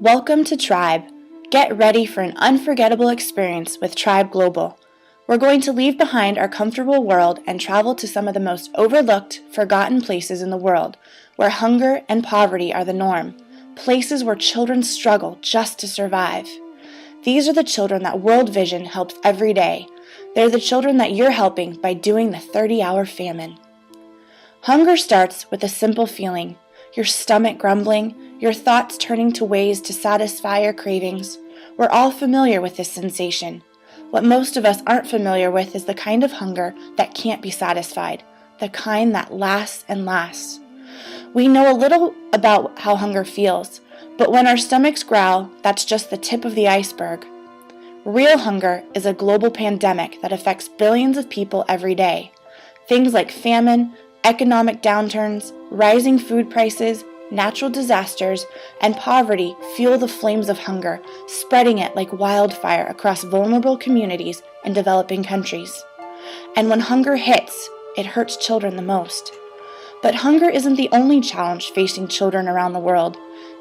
Welcome to Tribe. Get ready for an unforgettable experience with Tribe Global. We're going to leave behind our comfortable world and travel to some of the most overlooked, forgotten places in the world, where hunger and poverty are the norm, places where children struggle just to survive. These are the children that World Vision helps every day. They're the children that you're helping by doing the 30-hour famine. Hunger starts with a simple feeling, your stomach grumbling, your thoughts turning to ways to satisfy your cravings. We're all familiar with this sensation. What most of us aren't familiar with is the kind of hunger that can't be satisfied, the kind that lasts and lasts. We know a little about how hunger feels, but when our stomachs growl, that's just the tip of the iceberg. Real hunger is a global pandemic that affects billions of people every day. Things like famine, economic downturns, rising food prices, natural disasters, and poverty fuel the flames of hunger, spreading it like wildfire across vulnerable communities and developing countries. And when hunger hits, it hurts children the most. But hunger isn't the only challenge facing children around the world.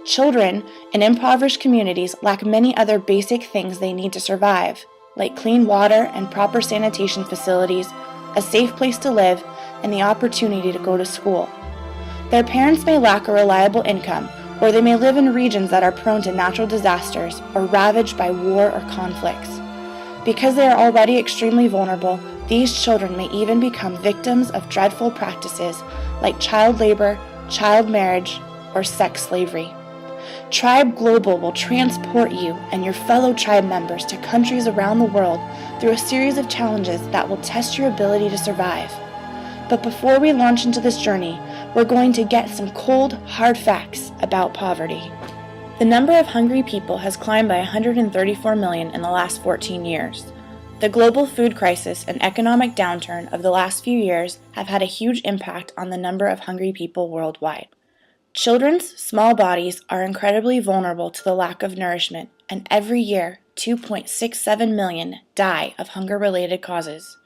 Children in impoverished communities lack many other basic things they need to survive, like clean water and proper sanitation facilities, a safe place to live, and the opportunity to go to school. Their parents may lack a reliable income, or they may live in regions that are prone to natural disasters or ravaged by war or conflicts. Because they are already extremely vulnerable, these children may even become victims of dreadful practices like child labor, child marriage, or sex slavery. Tribe Global will transport you and your fellow tribe members to countries around the world through a series of challenges that will test your ability to survive. But before we launch into this journey, we're going to get some cold, hard facts about poverty. The number of hungry people has climbed by 134 million in the last 14 years. The global food crisis and economic downturn of the last few years have had a huge impact on the number of hungry people worldwide. Children's small bodies are incredibly vulnerable to the lack of nourishment, and every year, 2.67 million die of hunger-related causes.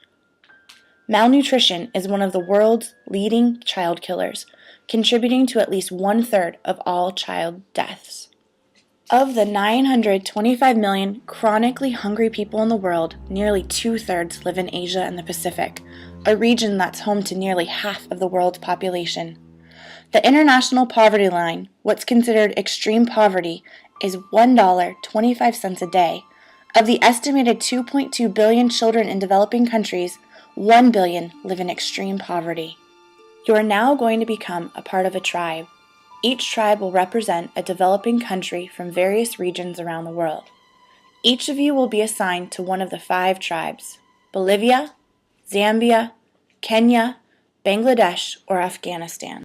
Malnutrition is one of the world's leading child killers, contributing to at least 1/3 of all child deaths. Of the 925 million chronically hungry people in the world, nearly 2/3 live in Asia and the Pacific, a region that's home to nearly half of the world's population. The international poverty line, what's considered extreme poverty, is $1.25 a day. Of the estimated 2.2 billion children in developing countries, 1 billion live in extreme poverty. You are now going to become a part of a tribe. Each tribe will represent a developing country from various regions around the world. Each of you will be assigned to one of the 5 tribes: Bolivia, Zambia, Kenya, Bangladesh, or Afghanistan.